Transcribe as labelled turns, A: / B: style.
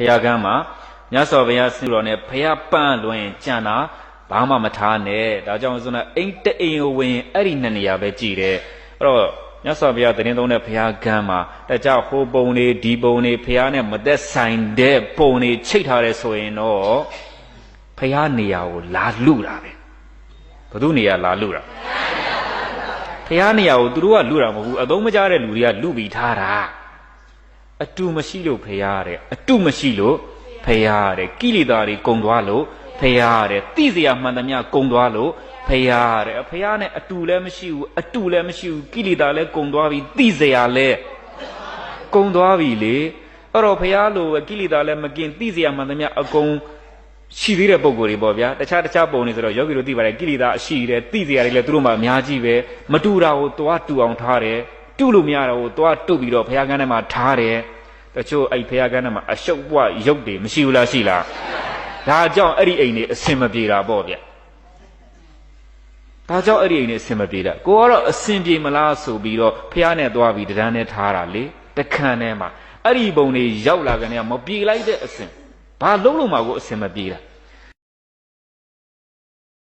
A: ယာကမ်းမှာမြတ်စွာဘုရားဆင်းတော်နဲ့ဘုရားပန်းလွင်ကြံတာဘာမှမထားနဲ့ဒါကြောင့်ဆိုတော့အိမ်တအိမ်ကိုဝင်အဲ့ဒီနှစ်နေရာပဲကြည်တယ်အဲ့တော့မြတ်စွာဘုရားသတင်းသုံးတဲ့ဘုရားကမ်းမှာတကြဟိုပုံတွေဒီပုံတွေဘုရားနဲ့မသက်ဆိုင်တဲ့ပုံတွေချိတ်ထားတယ်ဆိုရင်တော့ဘုရားနေရာကိုလာလူတာပဲဘယ်သူနေရာလာလူတာဘုရားနေရာကိုသူတို့ကလူတာမဟုတ်ဘူးအသုံးမကျတဲ့လူတွေကလူပြီးထားတာအတူမရှိလို့ဘုရားတဲ့အတူမရှိလို့ဘုရားတဲ့ကိလေသာတွေကုန်သွားလို့ဘုရားတဲ့သိစရာမှန်သမျှကုန်သွားလို့ဘုရားတဲ့ဘုရားနဲ့အတူလည်းမရှိဘူးအတူလည်းမရှိဘူးကိလေသာလည်းကုန်သွားပြီသိစရာလည်းကုန်သွားပြီလေအဲ့တော့ဘုရားလိုကိလေသာလည်းမကင်သိစရာမှန်သမျှအကုန်ရှိသေးတဲ့ပုံကိုယ်တွေပေါ့ဗျာတခြားပုံတွေဆိုတော့ယောဂီတို့သိပါတယ်ကိလေသာအရှိတယ်သိစရာတွေလည်းသူတို့မှအများကြီးပဲမတူတာကိုသွားတူအောင်ထားတယ်တူလို့မရတာကိုသွားတုတ်ပြီးတော့ဘုရားကမ်းထဲမှာထားတယ်တချို့အဲ့ဘုရားကမ်းထဲမှာအရှုပ်ပွားရုပ်တွေမရှိဘူးလားရှိလားဒါကြောင့်အဲ့ဒီအိမ်တွေအစင်မပြေတာပေါ့ဗျဒါကြောင့်အဲ့ဒီအိမ်တွေအစင်မပြေတာကိုကတော့အစင်ပြေမလားဆိုပြီးတော့ဘုရားနဲ့သွားပြီးတရားနဲ့ထားတာလေတခန့်ထဲမှာအဲ့ဒီပုံတွေရောက်လာကနေမပြေလိုက်တဲ့အစင်ဘာလုံးလုံးမှာကိုအစင်မပြေတာ